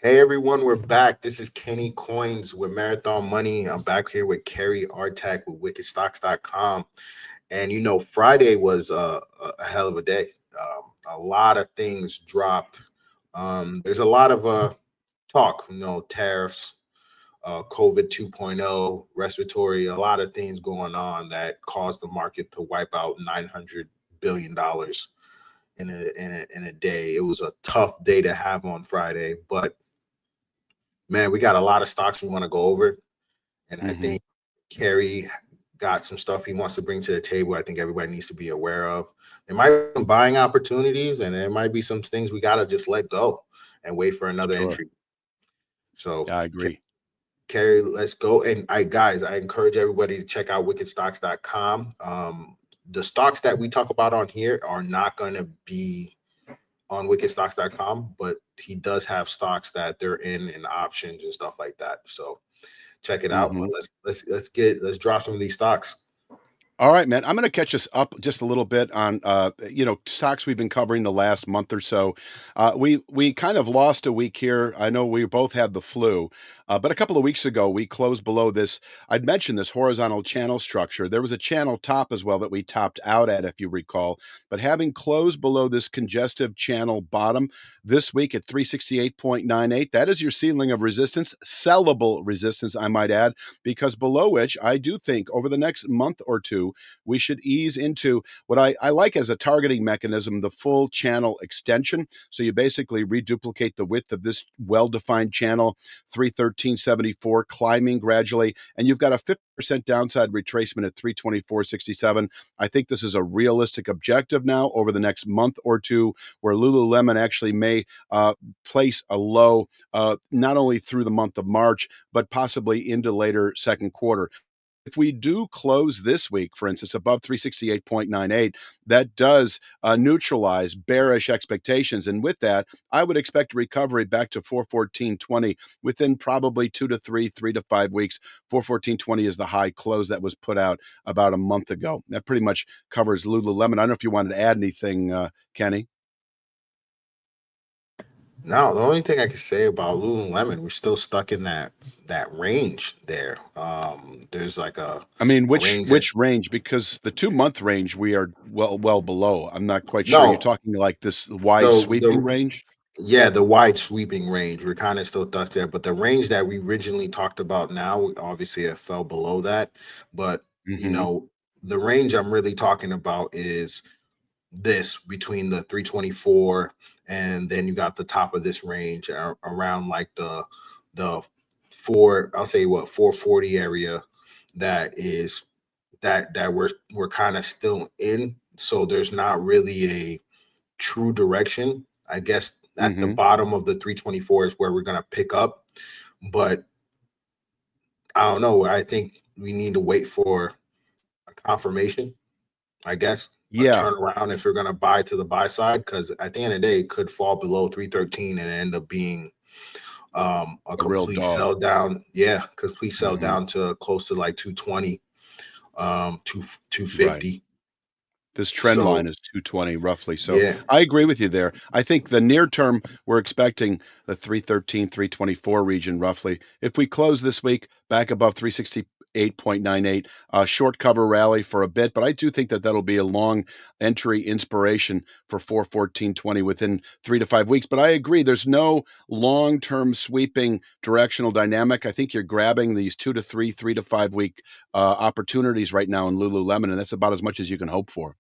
Hey everyone, we're back. This is Kenny Coins with Marathon Money. I'm back here with Cary Artac with wickedstocks.com. And Friday was a hell of a day. A lot of things dropped. There's a lot of talk, tariffs, COVID 2.0, respiratory, a lot of things going on that caused the market to wipe out $900 billion in a day. It was a tough day to have on Friday, but man, we got a lot of stocks we want to go over. And I think Cary got some stuff he wants to bring to the table. I think everybody needs to be aware of. There might be some buying opportunities, and there might be some things we got to just let go and wait for another entry. So I agree. Cary, let's go. And I encourage everybody to check out wickedstocks.com. The stocks that we talk about on here are not going to be on wickedstocks.com, but he does have stocks that they're in options and stuff like that. So check it out. But let's drop some of these stocks. All right, man. I'm going to catch us up just a little bit on stocks we've been covering the last month or so. We kind of lost a week here. I know we both had the flu, but a couple of weeks ago we closed below this. I'd mentioned this horizontal channel structure. There was a channel top as well that we topped out at, if you recall. But having closed below this congestive channel bottom this week at 368.98, that is your ceiling of resistance, sellable resistance, I might add, because below which I do think over the next month or two we should ease into what I like as a targeting mechanism, the full channel extension. So you basically reduplicate the width of this well-defined channel, 313.74, climbing gradually, and you've got a 50% downside retracement at 324.67. I think this is a realistic objective now over the next month or two, where Lululemon actually may place a low not only through the month of March, but possibly into later second quarter. If we do close this week, for instance, above 368.98, that does neutralize bearish expectations. And with that, I would expect recovery back to 414.20 within probably 2 to 3 to 5 weeks. 414.20 is the high close that was put out about a month ago. That pretty much covers Lululemon. I don't know if you wanted to add anything, Kenny. No, the only thing I can say about Lululemon, we're still stuck in that range there. There's like which range? Because the 2-month range we are well below. I'm not quite sure. You're no talking like this wide the sweeping range? yeah, the wide sweeping range. We're kind of still stuck there, but the range that we originally talked about now, obviously it fell below that. But the range I'm really talking about is this between the 324 and then you got the top of this range around like the I'll say 440 area. That is that we're kind of still in, so there's not really a true direction. I guess at the bottom of the 324 is where we're going to pick up, but I don't know. I think we need to wait for a confirmation, I guess, a turnaround if you're going to buy to the buy side, because at the end of the day, it could fall below 313 and end up being a complete sell down. Yeah, complete sell down to close to like 220, 250. Right. This trend line is 220 roughly. So I agree with you there. I think the near term, we're expecting the 313, 324 region roughly. If we close this week back above 368.98, short cover rally for a bit, but I do think that that'll be a long entry inspiration for 414.20 within 3 to 5 weeks. But I agree, there's no long-term sweeping directional dynamic. I think you're grabbing these 2 to 3 to 5 week opportunities right now in Lululemon, and that's about as much as you can hope for.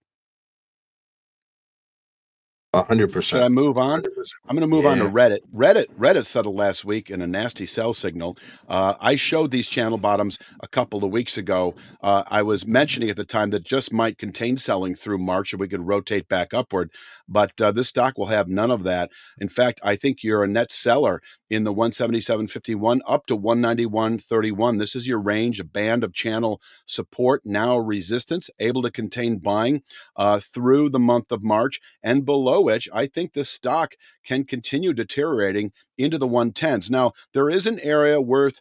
100%. Should I move on? 100%. I'm going to move on to Reddit. Reddit settled last week in a nasty sell signal. I showed these channel bottoms a couple of weeks ago. I was mentioning at the time that just might contain selling through March, and we could rotate back upward. But this stock will have none of that. In fact, I think you're a net seller in the 177.51 up to 191.31. This is your range, a band of channel support, now resistance, able to contain buying through the month of March, and below which I think this stock can continue deteriorating into the 110s. Now, there is an area worth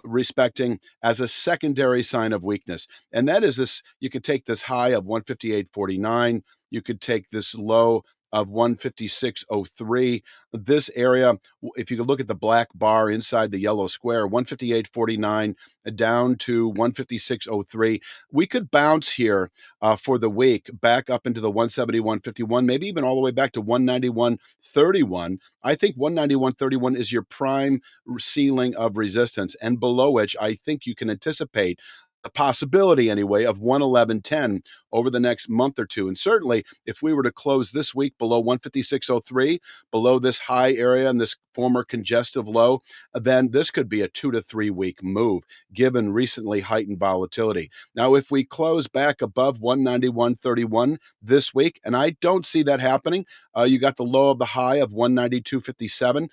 respecting as a secondary sign of weakness, and that is this. You could take this high of 158.49. You could take this low of 156.03. This area, if you could look at the black bar inside the yellow square, 158.49 down to 156.03. We could bounce here for the week back up into the 171.51, maybe even all the way back to 191.31. I think 191.31 is your prime ceiling of resistance, and below which I think you can anticipate a possibility anyway of 111.10 over the next month or two. And certainly if we were to close this week below 156.03, below this high area and this former congestive low, then this could be a 2 to 3 week move given recently heightened volatility. Now, if we close back above 191.31 this week, and I don't see that happening, you got the low of the high of 192.57.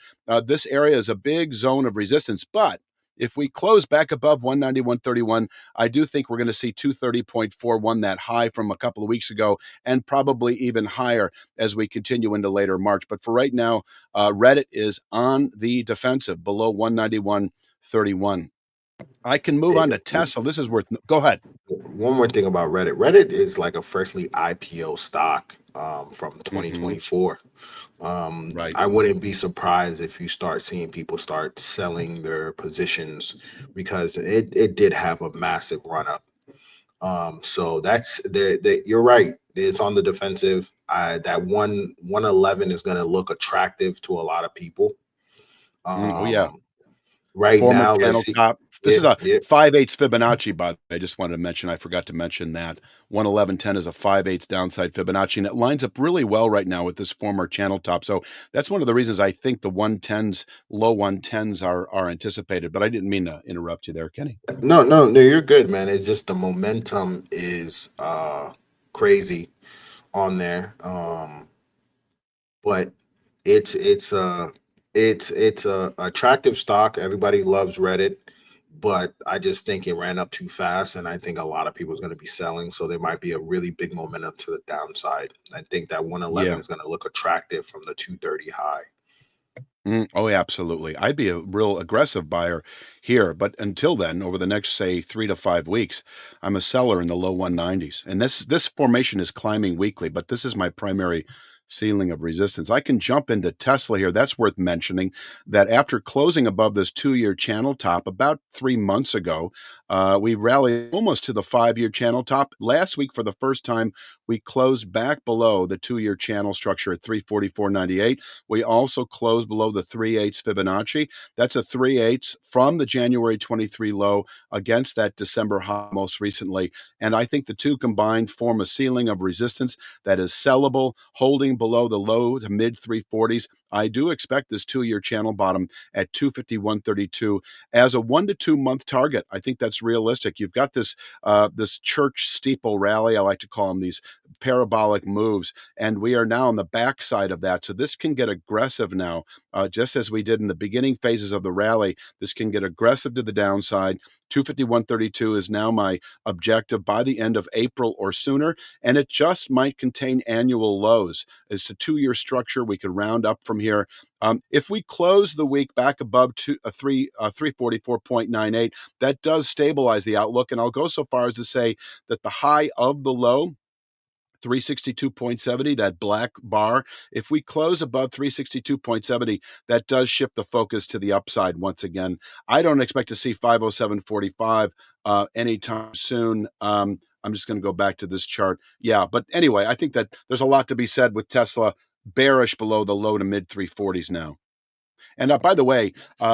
This area is a big zone of resistance, but if we close back above 191.31, I do think we're going to see 230.41, that high from a couple of weeks ago, and probably even higher as we continue into later March. But for right now, Reddit is on the defensive below 191.31. I can move on to Tesla. This is worth. Go ahead. One more thing about Reddit. Reddit is like a freshly IPO stock from 2024. Right. I wouldn't be surprised if you start seeing people start selling their positions because it did have a massive run up. So that's you're right. It's on the defensive. That 111 is going to look attractive to a lot of people. Oh yeah. Right Former now, let's channel see. top. This Yeah, is a yeah. 5/8 Fibonacci, by the way. I just wanted to mention, I forgot to mention that 111.10 is a 5/8 downside Fibonacci, and it lines up really well right now with this former channel top. So that's one of the reasons I think the 110s, low 110s are anticipated. But I didn't mean to interrupt you there, Kenny. No, you're good, man. It's just the momentum is crazy on there. But it's a attractive stock. Everybody loves Reddit, but I just think it ran up too fast, and I think a lot of people is going to be selling. So there might be a really big momentum to the downside. I think that 111 Yeah. is going to look attractive from the 230 high. Oh, yeah, absolutely. I'd be a real aggressive buyer here, but until then, over the next, say, 3 to 5 weeks, I'm a seller in the low 190s. And this formation is climbing weekly, but this is my primary ceiling of resistance. I can jump into Tesla here. That's worth mentioning that after closing above this 2-year channel top about 3 months ago, we rallied almost to the 5-year channel top. Last week, for the first time, we closed back below the 2-year channel structure at 344.98. We also closed below the 3/8 Fibonacci. That's a 3/8 from the January 23 low against that December high most recently. And I think the two combined form a ceiling of resistance that is sellable, holding below the low to mid 340s. I do expect this 2-year channel bottom at 251.32 as a 1 to 2 month target. I think that's realistic. You've got this church steeple rally, I like to call them, these parabolic moves, and we are now on the backside of that. So this can get aggressive now, just as we did in the beginning phases of the rally. This can get aggressive to the downside. 251.32 is now my objective by the end of April or sooner, and it just might contain annual lows. It's a 2-year structure. We could round up from here. If we close the week back above 344.98, that does stabilize the outlook. And I'll go so far as to say that the high of the low, 362.70, that black bar, if we close above 362.70, that does shift the focus to the upside once again. I don't expect to see 507.45 anytime soon. I'm just going to go back to this chart. Yeah, but anyway, I think that there's a lot to be said with Tesla bearish below the low to mid 340s now. And by the way,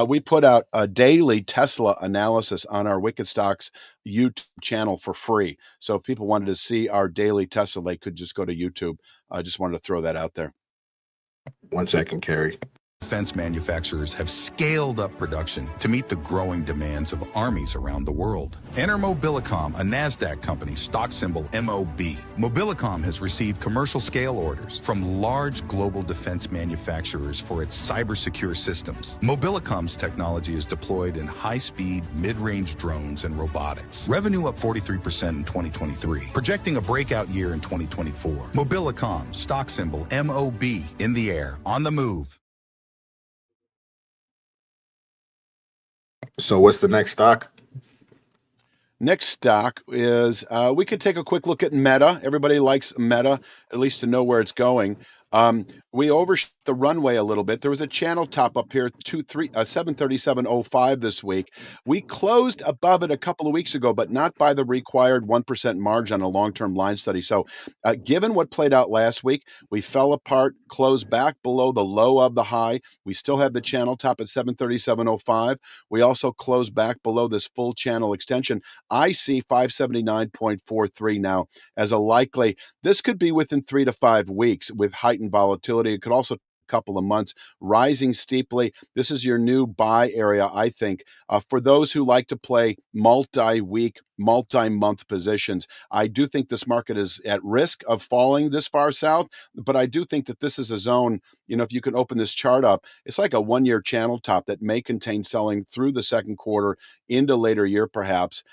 we put out a daily Tesla analysis on our Wicked Stocks YouTube channel for free. So if people wanted to see our daily Tesla, they could just go to YouTube. I just wanted to throw that out there. 1 second, Cary. Defense manufacturers have scaled up production to meet the growing demands of armies around the world. Enter Mobilicom, a NASDAQ company, stock symbol MOB. Mobilicom has received commercial scale orders from large global defense manufacturers for its cyber-secure systems. Mobilicom's technology is deployed in high-speed, mid-range drones and robotics. Revenue up 43% in 2023, projecting a breakout year in 2024. Mobilicom, stock symbol MOB, in the air, on the move. So what's the next stock? Next stock is we could take a quick look at Meta. Everybody likes Meta, at least to know where it's going. We overshot the runway a little bit. There was a channel top up here, 737.05 this week. We closed above it a couple of weeks ago, but not by the required 1% margin on a long-term line study. So given what played out last week, we fell apart, closed back below the low of the high. We still have the channel top at 737.05. We also closed back below this full channel extension. I see 579.43 now as a likely. This could be within 3 to 5 weeks with heightened volatility. It could also couple of months rising steeply. This is your new buy area, I think, for those who like to play multi-week, multi-month positions. I do think this market is at risk of falling this far south, but I do think that this is a zone, if you can open this chart up, it's like a one-year channel top that may contain selling through the second quarter into later year, perhaps.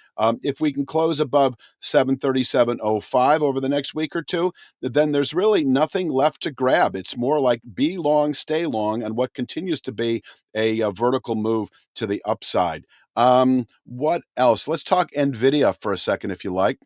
If we can close above 737.05 over the next week or two, then there's really nothing left to grab. It's more like be long, stay long, and what continues to be a vertical move to the upside. What else? Let's talk Nvidia for a second, if you like.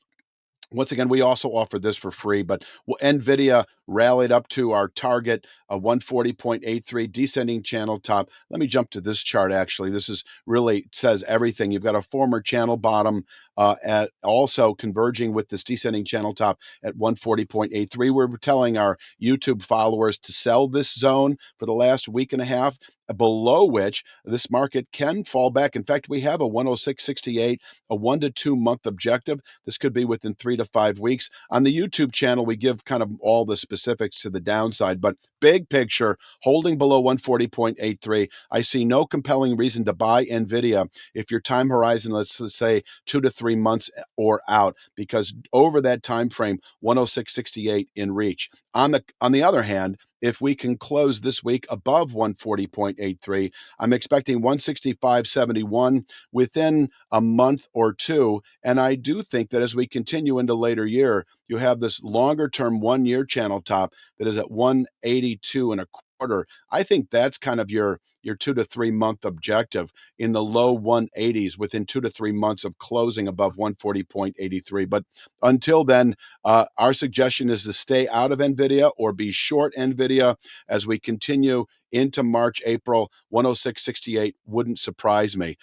Once again, we also offer this for free, but Nvidia rallied up to our target, 140.83 descending channel top. Let me jump to this chart. Actually, this is really says everything. You've got a former channel bottom at also converging with this descending channel top at 140.83. We're telling our YouTube followers to sell this zone for the last week and a half, below which this market can fall back. In fact, we have a 106.68, a 1 to 2 month objective. This could be within 3 to 5 weeks. On the YouTube channel, we give kind of all the specifics to the downside, but big picture, holding below 140.83. I see no compelling reason to buy Nvidia if your time horizon, let's say 2 to 3 months or out, because over that time frame, 106.68 in reach. On the other hand, if we can close this week above 140.83, I'm expecting 165.71 within a month or two. And I do think that as we continue into later year, you have this longer term 1 year channel top that is at 182 and a quarter. I think that's kind of your 2 to 3 month objective in the low 180s within 2 to 3 months of closing above 140.83. But until then, our suggestion is to stay out of Nvidia or be short Nvidia as we continue into March, April. 106.68 wouldn't surprise me.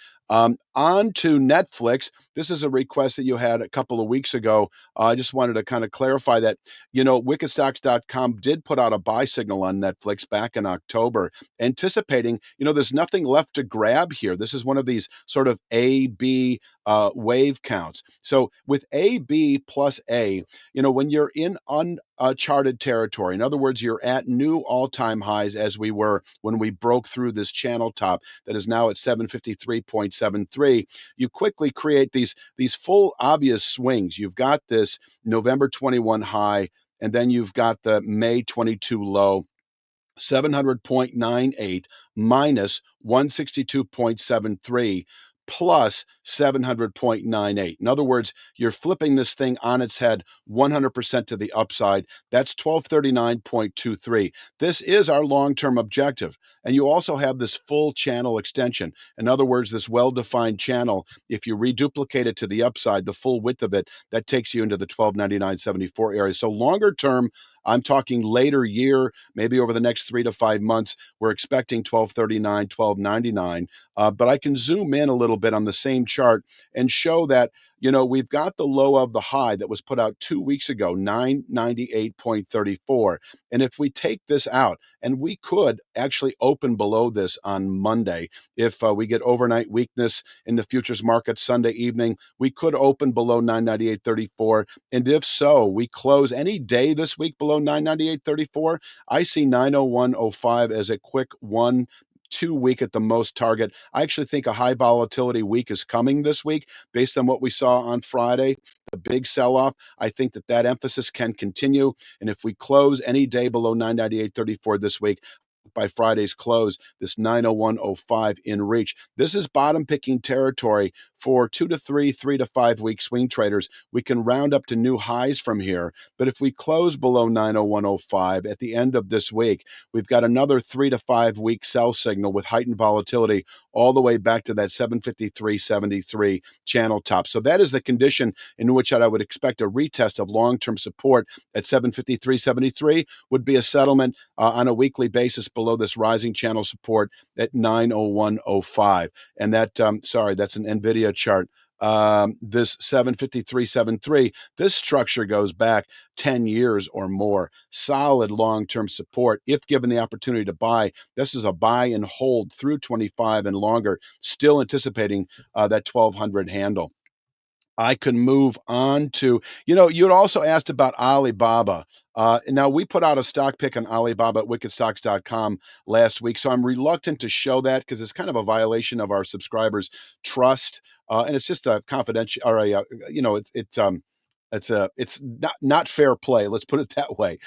On to Netflix. This is a request that you had a couple of weeks ago. I just wanted to kind of clarify that, wikistocks.com did put out a buy signal on Netflix back in October, anticipating, there's nothing left to grab here. This is one of these sort of A, B wave counts. So with A, B plus A, when you're in uncharted territory, in other words, you're at new all-time highs as we were when we broke through this channel top that is now at 753.73, you quickly create these full obvious swings. You've got this November 21 high, and then you've got the May 22 low, 700.98 minus 162.73 plus 700.98. In other words, you're flipping this thing on its head 100% to the upside. That's 1239.23. This is our long-term objective. And you also have this full channel extension. In other words, this well-defined channel, if you reduplicate it to the upside, the full width of it, that takes you into the 1299.74 area. So longer term, I'm talking later year, maybe over the next 3 to 5 months, we're expecting 1239, 1299. But I can zoom in a little bit on the same chart and show that, we've got the low of the high that was put out 2 weeks ago, 998.34. And if we take this out, and we could actually open below this on Monday, if we get overnight weakness in the futures market Sunday evening, we could open below 998.34. And if so, we close any day this week below 998.34. I see 901.05 as a quick 1-2 week at the most target. I actually think a high volatility week is coming this week based on what we saw on Friday, the big sell-off. I think that emphasis can continue. And if we close any day below 998.34 this week, by Friday's close, this 901.05 in reach. This is bottom picking territory for 2 to 3, 3 to 5 week swing traders, we can round up to new highs from here. But if we close below 901.05 at the end of this week, we've got another 3 to 5 week sell signal with heightened volatility all the way back to that 753.73 channel top. So that is the condition in which I would expect a retest of long-term support at 753.73 would be a settlement on a weekly basis below this rising channel support at 901.05. And that, sorry, that's an Nvidia chart. This 753.73, this structure goes back 10 years or more. Solid long-term support if given the opportunity to buy. This is a buy and hold through 25 and longer, still anticipating that 1200 handle. I can move on to, you had also asked about Alibaba. Now, we put out a stock pick on Alibaba at wickedstocks.com last week, so I'm reluctant to show that because it's kind of a violation of our subscribers' trust, and it's just a confidential, or it's not fair play. Let's put it that way.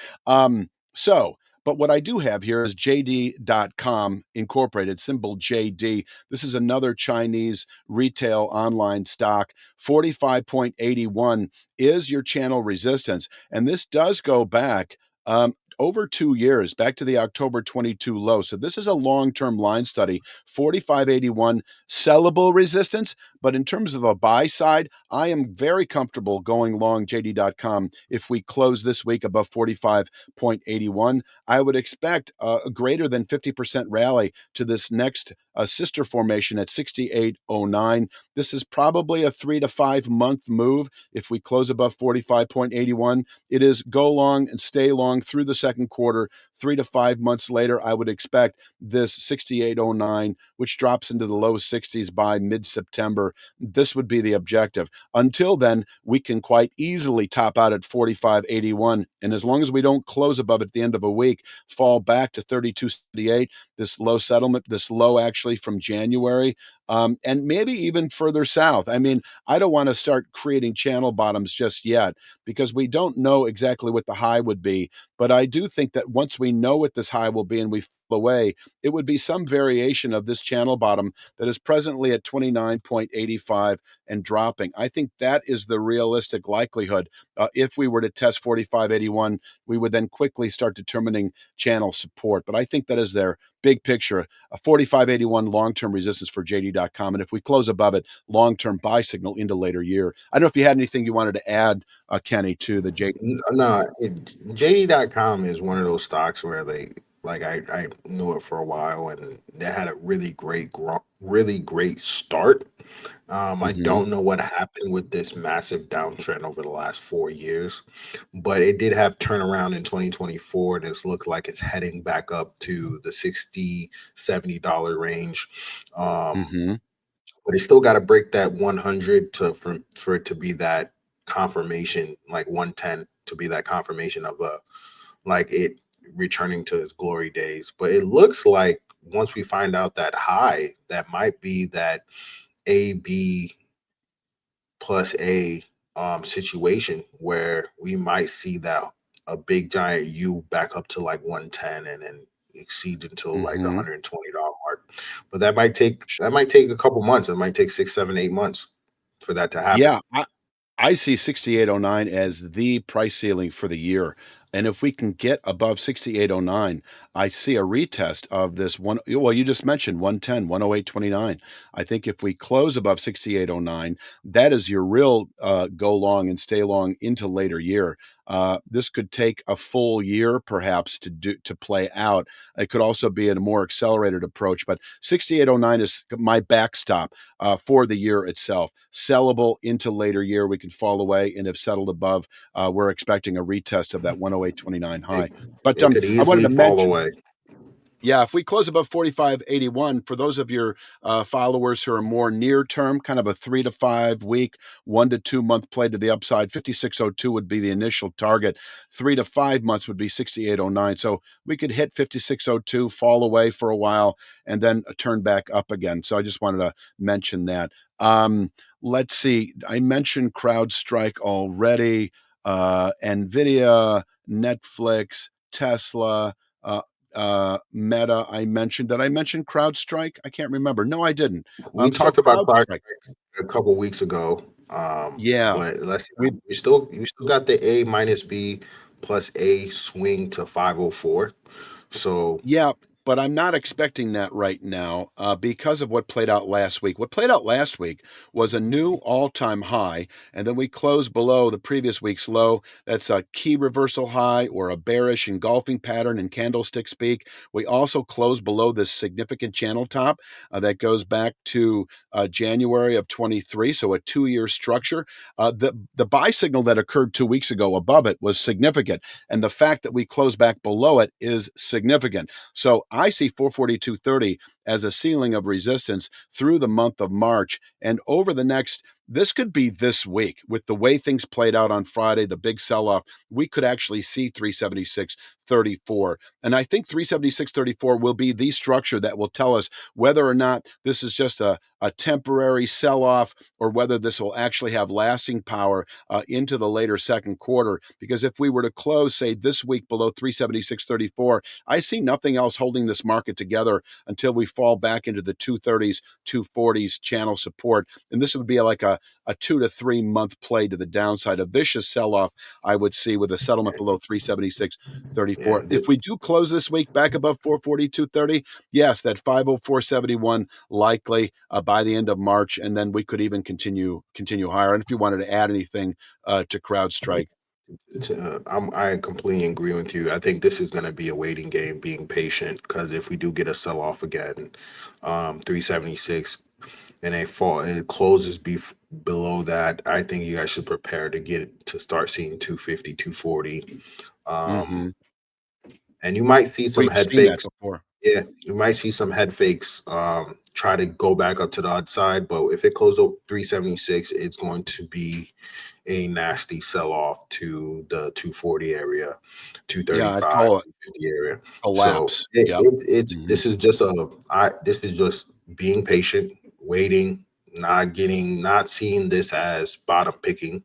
But what I do have here is JD.com Incorporated, symbol JD. This is another Chinese retail online stock. 45.81 is your channel resistance. And this does go back over 2 years, back to the October 22 low. So this is a long-term line study. 45.81 sellable resistance. But in terms of a buy side, I am very comfortable going long JD.com if we close this week above 45.81. I would expect a greater than 50% rally to this next sister formation at 68.09. This is probably a 3 to 5 month move. If we close above 45.81, it is go long and stay long through the second quarter. 3 to 5 months later, I would expect this 68.09, which drops into the low 60s by mid-September. This would be the objective. Until then, we can quite easily top out at 45.81. And as long as we don't close above at the end of a week, fall back to 32.78, this low settlement, this low actually from January, and maybe even further south. I mean, I don't want to start creating channel bottoms just yet because we don't know exactly what the high would be. But I do think that once we know what this high will be and we fall away, it would be some variation of this channel bottom that is presently at 29.85 and dropping. I think that is the realistic likelihood. If we were to test 45.81, we would then quickly start determining channel support. But I think that is their big picture, a 45.81 long-term resistance for JD.com. And if we close above it, long-term buy signal into later year. I don't know if you had anything you wanted to add, Kenny, to the JD. No, JD.com is one of those stocks where I knew it for a while and they had a really great start. I don't know what happened with this massive downtrend over the last 4 years, but it did have turnaround in 2024. And it's looked like it's heading back up to the $60, $70 range. But it still got to break that 100 for it to be that confirmation, like 110 to be that confirmation of like it returning to its glory days. But it looks like once we find out that high, that might be that AB plus A situation where we might see that a big giant U back up to like 110 and then exceed until like the $120 mark. But that might take a couple months. It might take 6, 7, 8 months for that to happen. Yeah, I see 68.09 as the price ceiling for the year. And if we can get above 68.09, I see a retest of this one. Well, you just mentioned 110, 108.29. I think if we close above 68.09, that is your real go long and stay long into later year. This could take a full year, perhaps, to play out. It could also be a more accelerated approach, but 68.09 is my backstop for the year itself. Sellable into later year, we can fall away, and if settled above, we're expecting a retest of that 108.29 high. But It could I wanted easily to fall mention. away. Yeah, if we close above 45.81, for those of your followers who are more near term, kind of a 3 to 5 week, 1 to 2 month play to the upside, 56.02 would be the initial target. 3 to 5 months would be 68.09. So we could hit 56.02, fall away for a while, and then turn back up again. So I just wanted to mention that. Let's see. I mentioned CrowdStrike already. Nvidia, Netflix, Tesla. Meta I mentioned. Did I mention CrowdStrike? I can't remember. No, I didn't. We So talked about Clark CrowdStrike. a couple weeks ago. Yeah, But let's see, we you still got the A minus B plus A swing to 504. So Yeah, but I'm not expecting that right now because of what played out last week. What played out last week was a new all-time high, and then we closed below the previous week's low. That's a key reversal high or a bearish engulfing pattern in candlestick speak. We also closed below this significant channel top that goes back to January of 23, so a two-year structure. The buy signal that occurred 2 weeks ago above it was significant, and the fact that we closed back below it is significant. So I see 442.30 as a ceiling of resistance through the month of March and over the next. This could be this week with the way things played out on Friday, the big sell off. We could actually see 376.34. And I think 376.34 will be the structure that will tell us whether or not this is just a temporary sell off or whether this will actually have lasting power into the later second quarter. Because if we were to close, say, this week below 376.34, I see nothing else holding this market together until we fall back into the 230s, 240s channel support. And this would be like a 2 to 3 month play to the downside, a vicious sell off, I would see with a settlement below 376.34. yeah, If we do close this week back above 442.30, yes, that 504.71 likely by the end of March, and then we could even continue higher. And if you wanted to add anything to CrowdStrike. I completely agree with you. I think this is going to be a waiting game, being patient, because if we do get a sell off again, 376, and it closes below that, I think you guys should prepare to start seeing 250, 240. Mm-hmm. Um, and you might see some We've head seen that fakes. before. Yeah, you might see some head fakes try to go back up to the odd side, but if it closes 376, it's going to be a nasty sell off to the 240 area, Yeah, I'd 235, call it 250 area. So collapse. it, Yep. it's Mm-hmm. this is just being patient, waiting, not seeing this as bottom picking.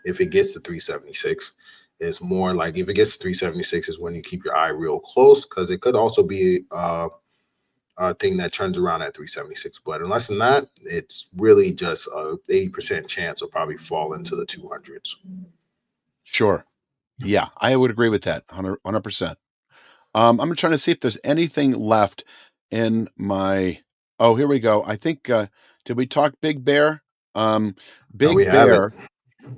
If it gets to 376, it's more like if it gets to 376 is when you keep your eye real close, because it could also be a thing that turns around at 376. But unless than that, it's really just a 80% chance will probably fall into the 200s. Sure. Yeah, I would agree with that 100%. I'm trying to see if there's anything left in my. Oh, here we go. I think, did we talk Big Bear? No, we Big haven't. Bear.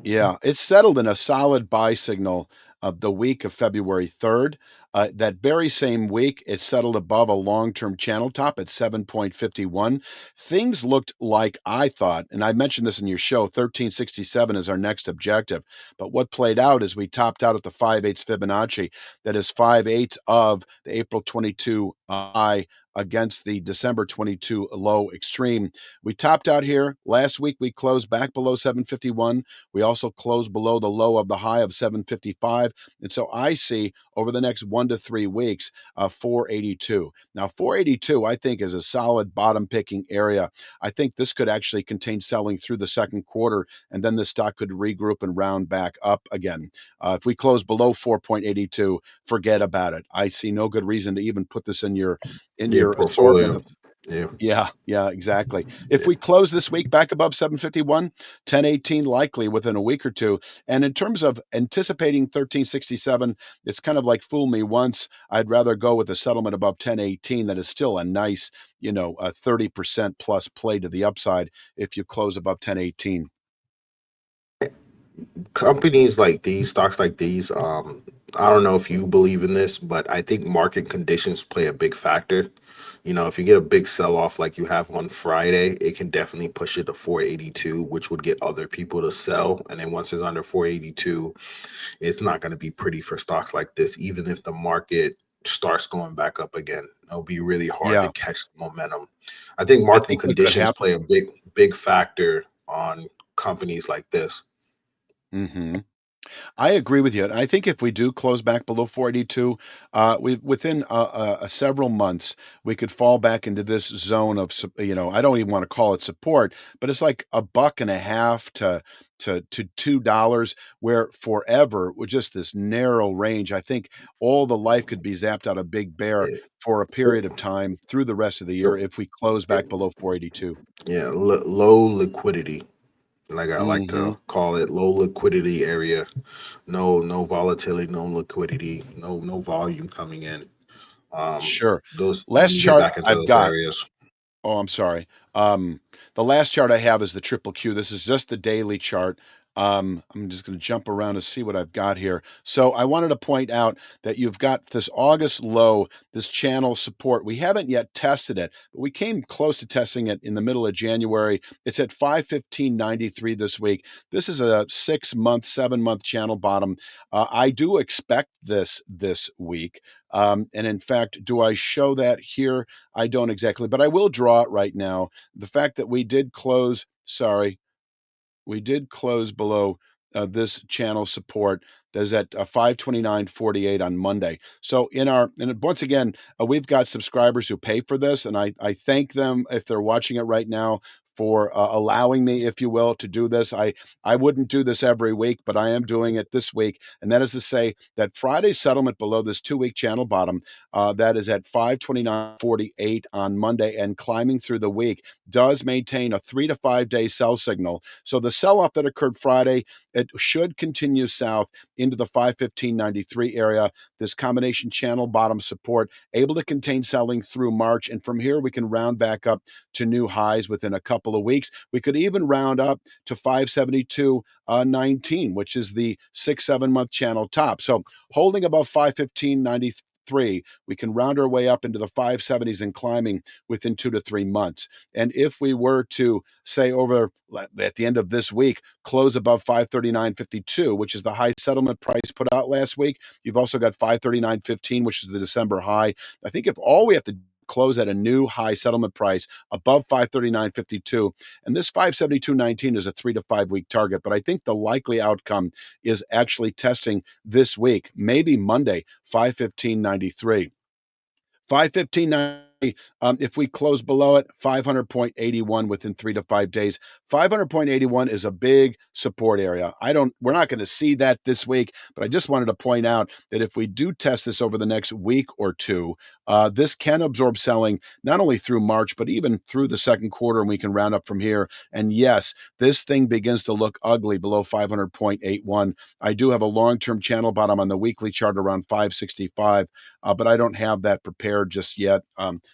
Yeah, it's settled in a solid buy signal of the week of February 3rd. That very same week, it settled above a long-term channel top at 7.51. Things looked like I thought, and I mentioned this in your show, 1367 is our next objective. But what played out is we topped out at the 5/8 Fibonacci. That is 5/8 of the April 22 high against the December 22 low extreme. We topped out here. Last week, we closed back below 751. We also closed below the low of the high of 755. And so I see over the next 1 to 3 weeks, 482. Now, 482, I think, is a solid bottom picking area. I think this could actually contain selling through the second quarter, and then the stock could regroup and round back up again. If we close below 4.82, forget about it. I see no good reason to even put this in your Your assortment portfolio. of. Yeah. Yeah, exactly. If Yeah. we close this week back above 751, 1018 likely within a week or two. And in terms of anticipating 1367, it's kind of like fool me once. I'd rather go with a settlement above 1018 that is still a nice, a 30% plus play to the upside if you close above 1018. Companies like these, stocks like these, I don't know if you believe in this, but I think market conditions play a big factor. If you get a big sell off like you have on Friday, it can definitely push it to 482, which would get other people to sell. And then once it's under 482, it's not going to be pretty for stocks like this, even if the market starts going back up again. It'll be really hard to Yeah, catch the momentum. I think I market think what could conditions happen. play a big factor on companies like this. Hmm. I agree with you. And I think if we do close back below 482, we within several months, we could fall back into this zone of, I don't even want to call it support, but it's like a buck and a half to $2, where forever with just this narrow range. I think all the life could be zapped out of Big Bear Yeah. for a period of time through the rest of the year if we close back below 482. Yeah, low liquidity, like I like Hmm. to call it, low liquidity area. No volatility, no liquidity, no volume coming in. Sure. Those Last when you get chart back into I've those got. areas. Oh, I'm sorry. The last chart I have is the triple Q. This is just the daily chart. I'm just going to jump around to see what I've got here. So I wanted to point out that you've got this August low, this channel support. We haven't yet tested it, but we came close to testing it in the middle of January. It's at 515.93 this week. This is a 6-month, 7-month channel bottom. I do expect this week. And in fact, do I show that here? I don't exactly, but I will draw it right now. The fact that we did close, we did close below this channel support. There's at 529.48 on Monday. So and once again, we've got subscribers who pay for this, and I thank them if they're watching it right now for allowing me, if you will, to do this. I wouldn't do this every week, but I am doing it this week, and that is to say that Friday's settlement below this 2-week channel bottom, that is at 529.48 on Monday and climbing through the week, does maintain a 3 to 5 day sell signal. So the sell-off that occurred Friday, it should continue south into the 515.93 area. This combination channel bottom support able to contain selling through March, and from here we can round back up to new highs within a couple of weeks. We could even round up to 572.19, which is the 6-7 month channel top. So holding above 515.93, we can round our way up into the 570s and climbing within 2 to 3 months. And if we were to say over at the end of this week, close above 539.52, which is the high settlement price put out last week, you've also got 539.15, which is the December high. I think if all we have to close at a new high settlement price above 539.52, and this 572.19 is a 3 to 5 week target, but I think the likely outcome is actually testing this week, maybe Monday, 515.93. 515.90. If we close below it, 500.81 within 3 to 5 days. 500.81 is a big support area. We're not going to see that this week, but I just wanted to point out that if we do test this over the next week or two, this can absorb selling not only through March, but even through the second quarter, and we can round up from here. And yes, this thing begins to look ugly below 500.81. I do have a long-term channel bottom on the weekly chart around 565, but I don't have that prepared just yet.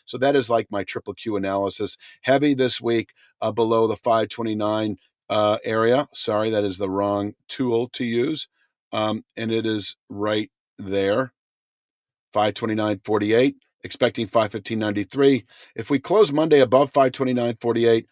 So that is like my triple Q analysis. Heavy this week below the 529 area. Sorry, that is the wrong tool to use. And it is right there, 529.48, expecting 515.93. If we close Monday above 529.48,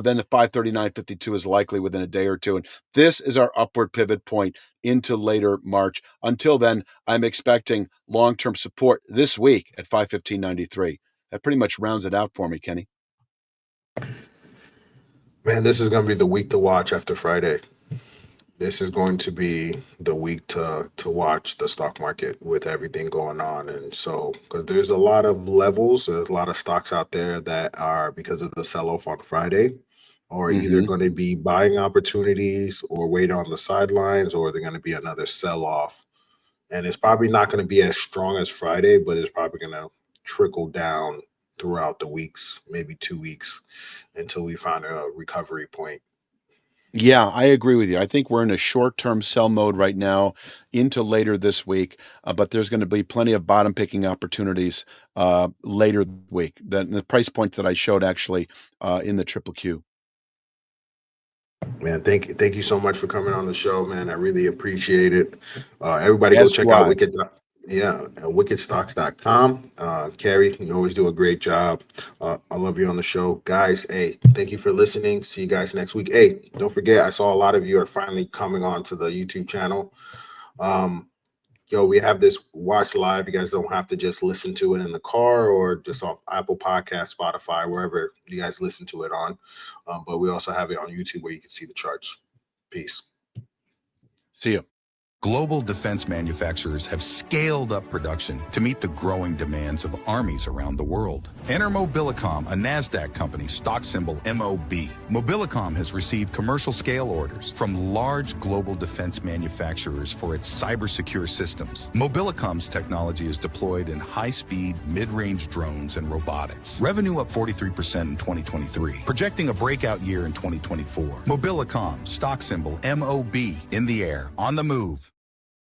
then the 539.52 is likely within a day or two. And this is our upward pivot point into later March. Until then, I'm expecting long-term support this week at 515.93. That pretty much rounds it out for me, Kenny. Man, this is going to be the week to watch after Friday. This is going to be the week to watch the stock market with everything going on. And so, because there's a lot of levels, there's a lot of stocks out there that are, because of the sell-off on Friday, or either Mm-hmm. going to be buying opportunities or wait on the sidelines, or they're going to be another sell-off. And it's probably not going to be as strong as Friday, but it's probably going to trickle down throughout the weeks, maybe 2 weeks, until we find a recovery point. Yeah, I agree with you. I think we're in a short-term sell mode right now into later this week, but there's going to be plenty of bottom picking opportunities later this week. The price point that I showed actually in the triple Q. Man, thank you so much for coming on the show, man. I really appreciate it. Everybody go As check do out I. wickedstocks.com. Cary, you always do a great job. I love you on the show. Guys, hey, thank you for listening. See you guys next week. Hey, don't forget, I saw a lot of you are finally coming on to the YouTube channel. We have this watch live. You guys don't have to just listen to it in the car or just on Apple Podcast, Spotify, wherever you guys listen to it on. But we also have it on YouTube where you can see the charts. Peace. See you. Global defense manufacturers have scaled up production to meet the growing demands of armies around the world. Enter Mobilicom, a NASDAQ company, stock symbol MOB. Mobilicom has received commercial scale orders from large global defense manufacturers for its cyber-secure systems. Mobilicom's technology is deployed in high-speed, mid-range drones and robotics. Revenue up 43% in 2023, projecting a breakout year in 2024. Mobilicom, stock symbol MOB, in the air, on the move.